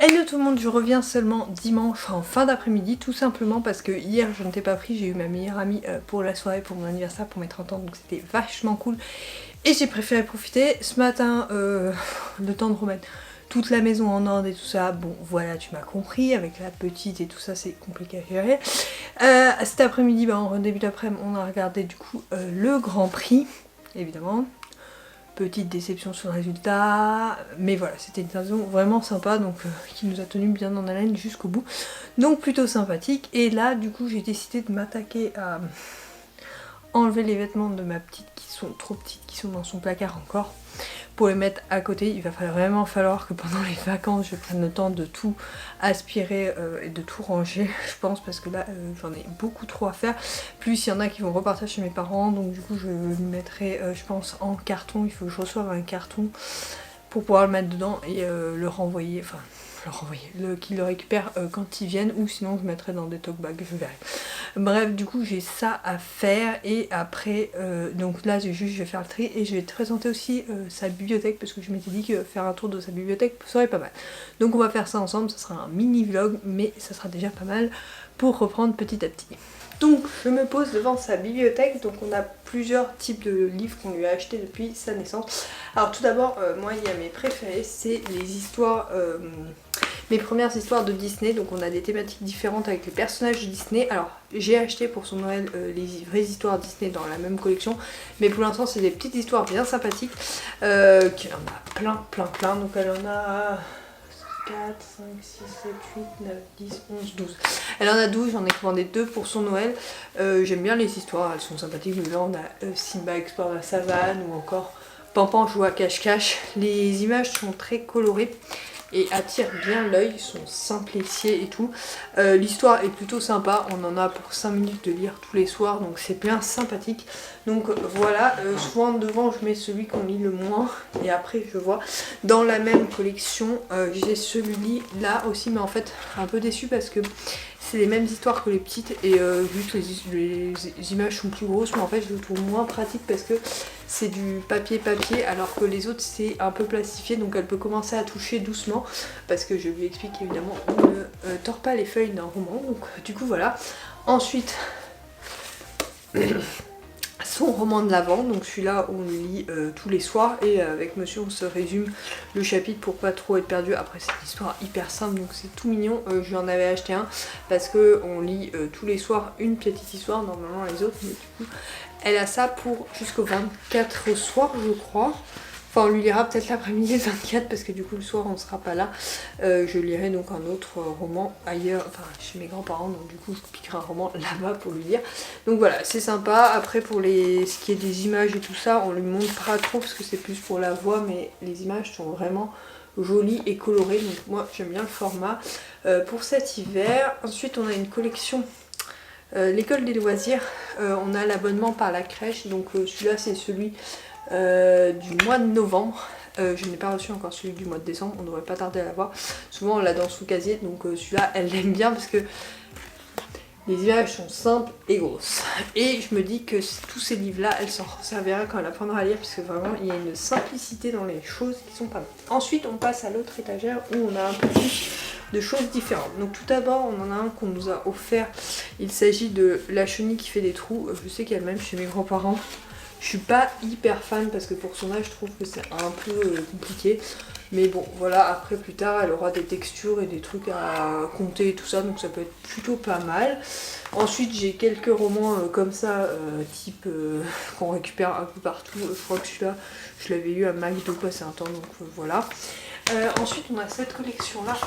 Hello tout le monde, je reviens seulement dimanche en fin d'après-midi, tout simplement parce que hier je ne t'ai pas pris, j'ai eu ma meilleure amie pour la soirée, pour mon anniversaire, pour mes 30 ans, donc c'était vachement cool. Et j'ai préféré profiter. Ce matin, le temps de remettre toute la maison en ordre et tout ça, bon voilà, tu m'as compris, avec la petite et tout ça c'est compliqué à gérer. Cet après-midi, en début d'après-midi, on a regardé du coup le Grand Prix, évidemment. Petite déception sur le résultat, mais voilà, c'était une saison vraiment sympa, donc qui nous a tenu bien en haleine jusqu'au bout, donc plutôt sympathique. Et là du coup j'ai décidé de m'attaquer à enlever les vêtements de ma petite qui sont trop petites, qui sont dans son placard encore, pour les mettre à côté. Il va vraiment falloir que pendant les vacances je prenne le temps de tout aspirer et de tout ranger, je pense, parce que là j'en ai beaucoup trop à faire. Plus il y en a qui vont repartir chez mes parents, donc du coup je le mettrai je pense en carton. Il faut que je reçoive un carton pour pouvoir le mettre dedans et le renvoyer, enfin qu'ils le récupèrent quand ils viennent, ou sinon je mettrai dans des tote bags, je verrai. Bref, du coup j'ai ça à faire, et après donc là je vais faire le tri et je vais te présenter aussi sa bibliothèque, parce que je m'étais dit que faire un tour de sa bibliothèque serait pas mal. Donc on va faire ça ensemble, ça sera un mini vlog, mais ça sera déjà pas mal pour reprendre petit à petit. Donc je me pose devant sa bibliothèque, donc on a plusieurs types de livres qu'on lui a achetés depuis sa naissance. Alors tout d'abord, moi il y a mes préférés, c'est les histoires, mes premières histoires de Disney, donc on a des thématiques différentes avec les personnages de Disney. Alors j'ai acheté pour son Noël les vraies histoires Disney dans la même collection, mais pour l'instant c'est des petites histoires bien sympathiques, qu'il en a plein, donc elle en a 4, 5, 6, 7, 8, 9, 10, 11, 12. Elle en a 12, j'en ai commandé 2 pour son Noël. J'aime bien les histoires, elles sont sympathiques. Là on a Simba explore la savane, ou encore Pampan joue à cache-cache. Les images sont très colorées et attirent bien l'œil, sont simpliciées et tout. L'histoire est plutôt sympa, on en a pour 5 minutes de lire tous les soirs, donc c'est bien sympathique. Donc voilà, souvent devant je mets celui qu'on lit le moins, et après je vois. Dans la même collection, j'ai celui là aussi, mais en fait un peu déçue parce que c'est les mêmes histoires que les petites, et vu que les images sont plus grosses, mais en fait je le trouve moins pratique parce que c'est du papier, alors que les autres c'est un peu plastifié, donc elle peut commencer à toucher doucement, parce que je lui explique évidemment on ne tord pas les feuilles d'un roman, donc du coup voilà. Ensuite son roman de l'Avent, donc celui-là on le lit tous les soirs, et avec monsieur on se résume le chapitre pour pas trop être perdu. Après c'est une histoire hyper simple, donc c'est tout mignon. Je lui en avais acheté un parce que on lit tous les soirs une petite histoire, normalement les autres, mais du coup elle a ça pour jusqu'au 24 soir je crois. Enfin on lui lira peut-être l'après-midi le 24, parce que du coup le soir on sera pas là. Je lirai donc un autre roman ailleurs, enfin chez mes grands-parents, donc du coup je piquerai un roman là-bas pour lui lire. Donc voilà, c'est sympa. Après pour ce qui est des images et tout ça, on lui montre pas trop parce que c'est plus pour la voix, mais les images sont vraiment jolies et colorées, donc moi j'aime bien le format pour cet hiver. Ensuite on a une collection l'école des loisirs, on a l'abonnement par la crèche, donc celui-là c'est celui du mois de novembre. Je n'ai pas reçu encore celui du mois de décembre, on devrait pas tarder à l'avoir. Souvent on l'a dans sous casier, donc celui-là elle l'aime bien parce que les images sont simples et grosses. Et je me dis que tous ces livres-là, elle s'en servira quand elle apprendra à lire, parce que vraiment il y a une simplicité dans les choses qui sont pas mal. Ensuite on passe à l'autre étagère où on a un peu plus de choses différentes. Donc tout d'abord on en a un qu'on nous a offert, il s'agit de La chenille qui fait des trous. Je sais qu'il y a le même chez mes grands-parents. Je suis pas hyper fan parce que pour son âge je trouve que c'est un peu compliqué. Mais bon voilà, après plus tard elle aura des textures et des trucs à compter et tout ça, donc ça peut être plutôt pas mal. Ensuite j'ai quelques romans comme ça, type qu'on récupère un peu partout. Je crois que celui-là je l'avais eu à McDo passé un temps, donc voilà. Ensuite on a cette collection là,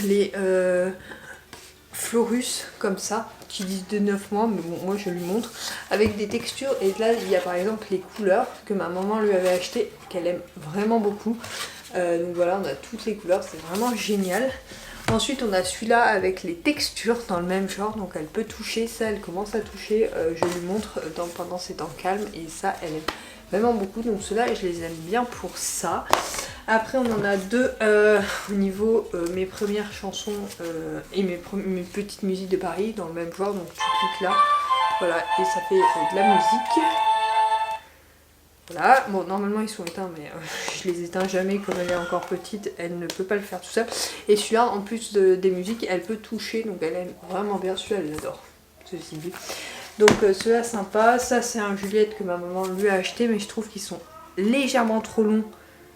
les Florus comme ça, qui disent de 9 mois, mais bon moi je lui montre, avec des textures. Et là il y a par exemple les couleurs que ma maman lui avait acheté, qu'elle aime vraiment beaucoup. Donc voilà, on a toutes les couleurs, c'est vraiment génial. Ensuite on a celui-là avec les textures dans le même genre, donc elle peut toucher, ça elle commence à toucher, je lui montre pendant ces temps calmes, et ça elle aime vraiment beaucoup, donc ceux-là je les aime bien pour ça. Après on en a deux au niveau mes premières chansons et mes petites musiques de Paris, dans le même genre, donc tu cliques là, voilà, et ça fait de la musique. Voilà, bon normalement ils sont éteints mais je les éteins jamais, comme elle est encore petite, elle ne peut pas le faire tout seul. Et celui-là en plus des musiques, elle peut toucher, donc elle aime vraiment bien celui-là, elle l'adore, ceci dit. Donc celui-là sympa, ça c'est un Juliette que ma maman lui a acheté, mais je trouve qu'ils sont légèrement trop longs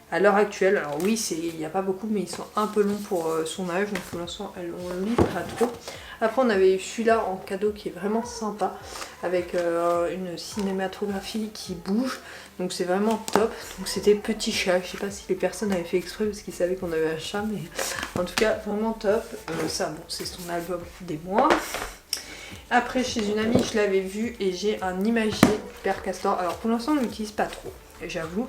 à l'heure actuelle. Alors oui, il n'y a pas beaucoup, mais ils sont un peu longs pour son âge, donc pour l'instant elle on lit pas trop. Après on avait eu celui-là en cadeau qui est vraiment sympa, avec une cinématographie qui bouge, donc c'est vraiment top. Donc c'était Petit Chat, je sais pas si les personnes avaient fait exprès parce qu'ils savaient qu'on avait un chat, mais en tout cas vraiment top. Ça bon, c'est son album des mois. Après chez une amie je l'avais vu et j'ai un imagier du Père Castor. Alors pour l'instant on l'utilise pas trop, j'avoue.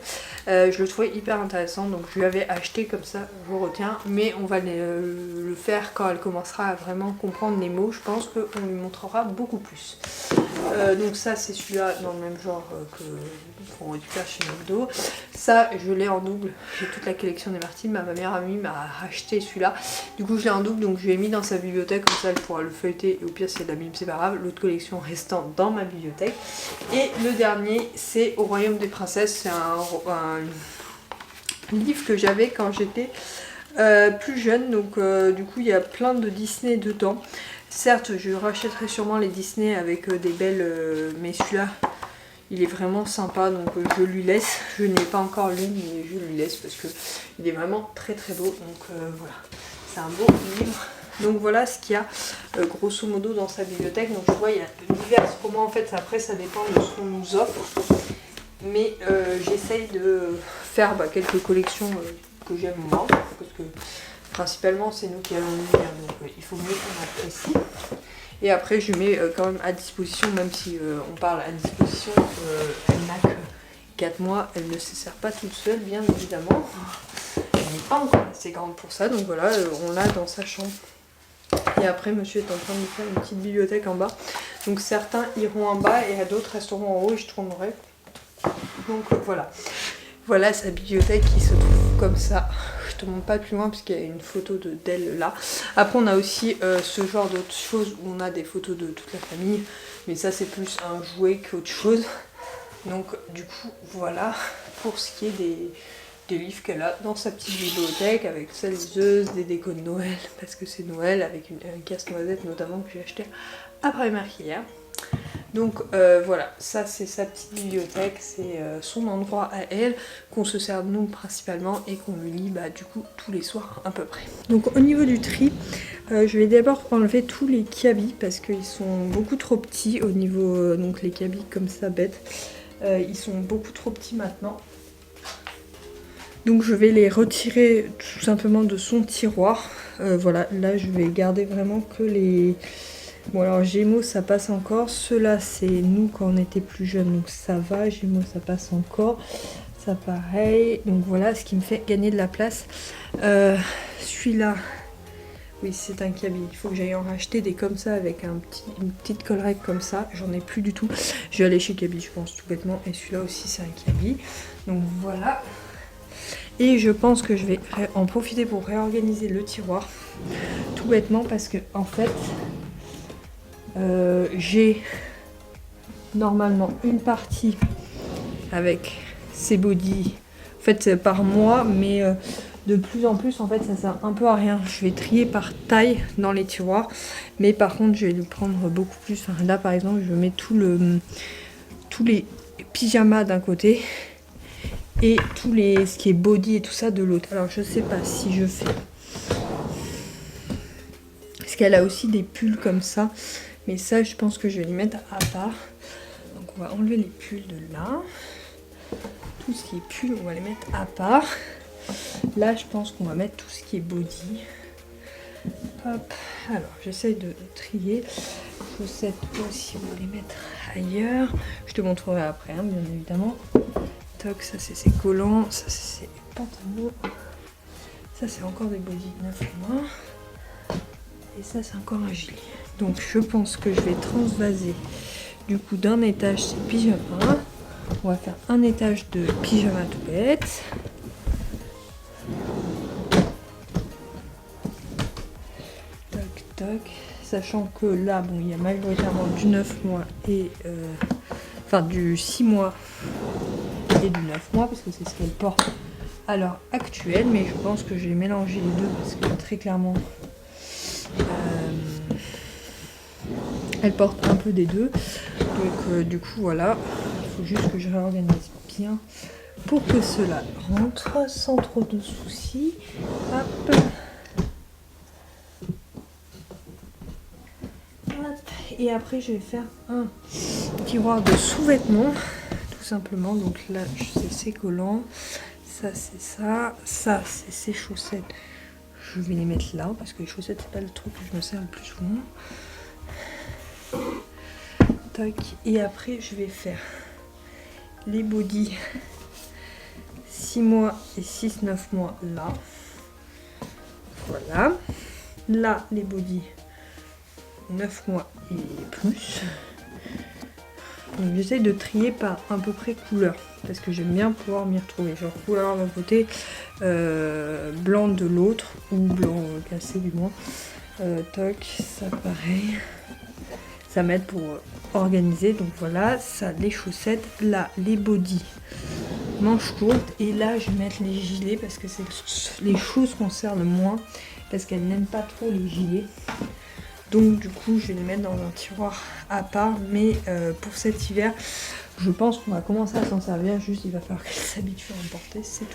Je le trouvais hyper intéressant, donc je lui avais acheté comme ça, je retiens. Mais on va le faire quand elle commencera à vraiment comprendre les mots. Je pense qu'on lui montrera beaucoup plus. Donc ça c'est celui-là dans le même genre qu'on récupère chez McDo. Ça je l'ai en double, j'ai toute la collection des Martines. Ma meilleure amie m'a acheté celui-là. Du coup je l'ai en double, donc je l'ai mis dans sa bibliothèque, comme ça elle pourra le feuilleter. Et au pire si elle l'abîme c'est pas grave, l'autre collection restant dans ma bibliothèque. Et le dernier c'est Au Royaume des Princesses. C'est un livre que j'avais quand j'étais plus jeune, donc du coup il y a plein de Disney dedans. Certes je rachèterai sûrement les Disney avec des belles, mais celui-là il est vraiment sympa, donc je lui laisse. Je n'ai pas encore lu, mais je lui laisse parce que il est vraiment très très beau, donc voilà, c'est un beau livre. Donc voilà ce qu'il y a grosso modo dans sa bibliothèque. Donc je vois il y a divers romans, en fait après ça dépend de ce qu'on nous offre. Mais j'essaye de faire quelques collections que j'aime moi, parce que principalement c'est nous qui allons lire, donc il faut mieux qu'on apprécie. Et après je mets quand même à disposition, même si on parle à disposition, elle n'a que 4 mois, elle ne se sert pas toute seule bien évidemment. Elle n'est pas encore assez grande pour ça, donc voilà, on l'a dans sa chambre. Et après monsieur est en train de faire une petite bibliothèque en bas. Donc certains iront en bas et d'autres resteront en haut et je tournerai. Donc voilà. Voilà sa bibliothèque qui se trouve comme ça. Je te montre pas plus loin parce qu'il y a une photo d'elle là. Après on a aussi ce genre d'autres choses où on a des photos de toute la famille. Mais ça c'est plus un jouet qu'autre chose. Donc du coup voilà pour ce qui est des livres qu'elle a dans sa petite bibliothèque, avec sa liseuse, des décos de Noël parce que c'est Noël, avec un casse-noisette notamment que j'ai acheté après marque hier. Donc voilà, ça c'est sa petite bibliothèque, c'est son endroit à elle, qu'on se sert nous principalement et qu'on lui lit du coup tous les soirs à peu près. Donc au niveau du tri, je vais d'abord enlever tous les kiabis parce qu'ils sont beaucoup trop petits au niveau, donc les kiabis comme ça bêtes, ils sont beaucoup trop petits maintenant. Donc je vais les retirer tout simplement de son tiroir. Voilà, là je vais garder vraiment que les... Bon alors Gémeaux ça passe encore, ceux-là c'est nous quand on était plus jeunes, donc ça va, Gémeaux ça passe encore, ça pareil, donc voilà ce qui me fait gagner de la place. Celui-là, oui c'est un cabi, il faut que j'aille en racheter des comme ça avec une petite collerette comme ça, j'en ai plus du tout. Je vais aller chez Cabi je pense tout bêtement, et celui-là aussi c'est un cabi, donc voilà. Et je pense que je vais en profiter pour réorganiser le tiroir, tout bêtement parce que en fait... j'ai normalement une partie avec ces bodys en fait par mois, mais de plus en plus en fait ça sert un peu à rien. Je vais trier par taille dans les tiroirs, mais par contre je vais lui prendre beaucoup plus. Enfin, là par exemple je mets tous les pyjamas d'un côté et ce qui est body et tout ça de l'autre. Alors je sais pas si je fais, parce qu'elle a aussi des pulls comme ça. Mais ça, je pense que je vais les mettre à part. Donc on va enlever les pulls de là. Tout ce qui est pull, on va les mettre à part. Là, je pense qu'on va mettre tout ce qui est body. Hop. Alors, j'essaye de trier. Chaussettes aussi, on va les mettre ailleurs. Je te montrerai après, hein, bien évidemment. Toc, ça c'est ses collants. Ça c'est ses pantalons. Ça c'est encore des body 9 mois. Et ça c'est encore un gilet. Donc je pense que je vais transvaser du coup d'un étage ces pyjamas. On va faire un étage de pyjama tout bête. Toc toc. Sachant que là bon il y a majoritairement du 9 mois et enfin du 6 mois et du 9 mois parce que c'est ce qu'elle porte à l'heure actuelle, mais je pense que j'ai mélangé les deux parce que très clairement elle porte un peu des deux. Donc du coup voilà, il faut juste que je réorganise bien pour que cela rentre sans trop de soucis. Hop. Et après je vais faire un tiroir de sous-vêtements tout simplement. Donc là c'est ses collants, ça c'est ça, ça c'est ses chaussettes. Je vais les mettre là parce que les chaussettes c'est pas le truc que je me sers le plus souvent. Tac. Et après je vais faire les bodys 6 mois et 6-9 mois là. Voilà. Là les bodys 9 mois et plus. Donc j'essaye de trier par à peu près couleur parce que j'aime bien pouvoir m'y retrouver. Genre couleur d'un côté, blanc de l'autre ou blanc cassé du moins. Toc, ça pareil. Ça m'aide pour organiser. Donc voilà, ça les chaussettes, là les bodys, manches courtes et là je vais mettre les gilets parce que c'est les choses qu'on sert le moins parce qu'elles n'aiment pas trop les gilets. Donc du coup je vais les mettre dans un tiroir à part, mais pour cet hiver je pense qu'on va commencer à s'en servir, juste il va falloir qu'elle s'habitue à en porter, c'est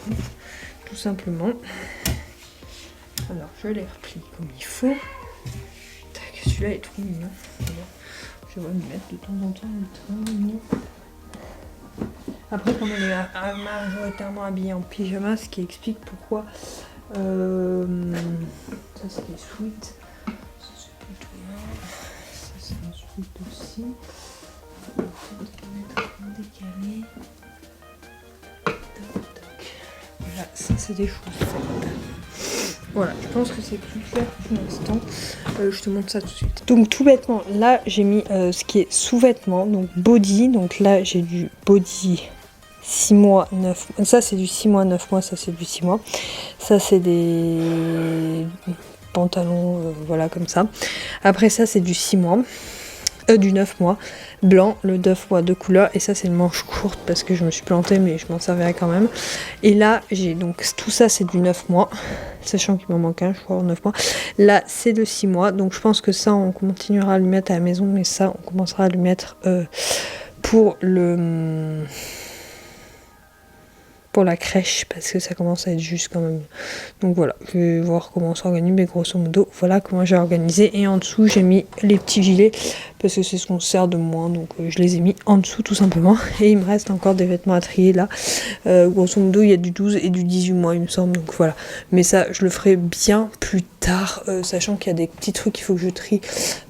tout simplement. Alors je les replie comme il faut. Tac, celui-là est trop mignon. Je vais me mettre de temps en temps un peu mignon. Après comme elle est majoritairement habillée en pyjama, ce qui explique pourquoi ça c'est des sweats. C'est un sweat aussi. Il faut mettre en décalé. Voilà, ça c'est des chaussettes. Voilà, je pense que c'est plus clair pour l'instant. Je te montre ça tout de suite. Donc tout bêtement, là j'ai mis ce qui est sous-vêtements, donc body. Donc là j'ai du body 6 mois, 9 mois. Ça c'est du 6 mois, 9 mois, ça c'est du 6 mois. Ça c'est des pantalons, voilà comme ça. Après ça c'est du 6 mois. Du 9 mois, blanc, le 9 mois de couleur, et ça c'est une manche courte parce que je me suis plantée mais je m'en servirai quand même. Et là j'ai donc tout ça c'est du 9 mois, sachant qu'il m'en manque un je crois en 9 mois. Là c'est de 6 mois, donc je pense que ça on continuera à le mettre à la maison, mais ça on commencera à le mettre pour le... pour la crèche parce que ça commence à être juste quand même. Donc voilà, je vais voir comment on s'organise, mais grosso modo voilà comment j'ai organisé. Et en dessous j'ai mis les petits gilets parce que c'est ce qu'on sert de moins, donc je les ai mis en dessous tout simplement. Et il me reste encore des vêtements à trier là. Grosso modo il y a du 12 et du 18 mois il me semble, donc voilà. Mais ça je le ferai bien plus tard, sachant qu'il y a des petits trucs qu'il faut que je trie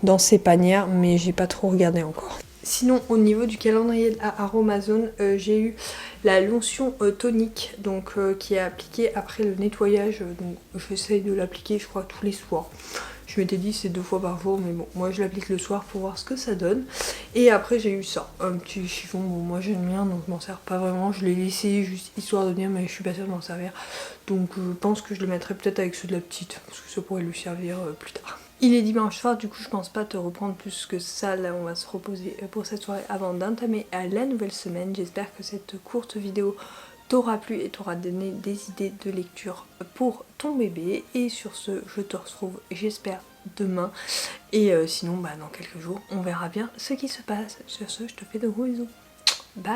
dans ces panières, mais j'ai pas trop regardé encore. Sinon au niveau du calendrier à Aromazone, j'ai eu la lotion tonique donc qui est appliquée après le nettoyage, donc j'essaye de l'appliquer je crois tous les soirs. Je m'étais dit c'est 2 fois par jour, mais bon moi je l'applique le soir pour voir ce que ça donne. Et après j'ai eu ça, un petit chiffon, bon moi j'aime bien donc je m'en sers pas vraiment, je l'ai laissé juste histoire de dire mais je suis pas sûre de m'en servir. Donc je pense que je le mettrai peut-être avec ceux de la petite parce que ça pourrait lui servir plus tard. Il est dimanche soir, du coup je pense pas te reprendre plus que ça, là on va se reposer pour cette soirée avant d'entamer la nouvelle semaine. J'espère que cette courte vidéo t'aura plu et t'aura donné des idées de lecture pour ton bébé. Et sur ce, je te retrouve j'espère demain et sinon bah, dans quelques jours on verra bien ce qui se passe. Sur ce, je te fais de gros bisous. Bye.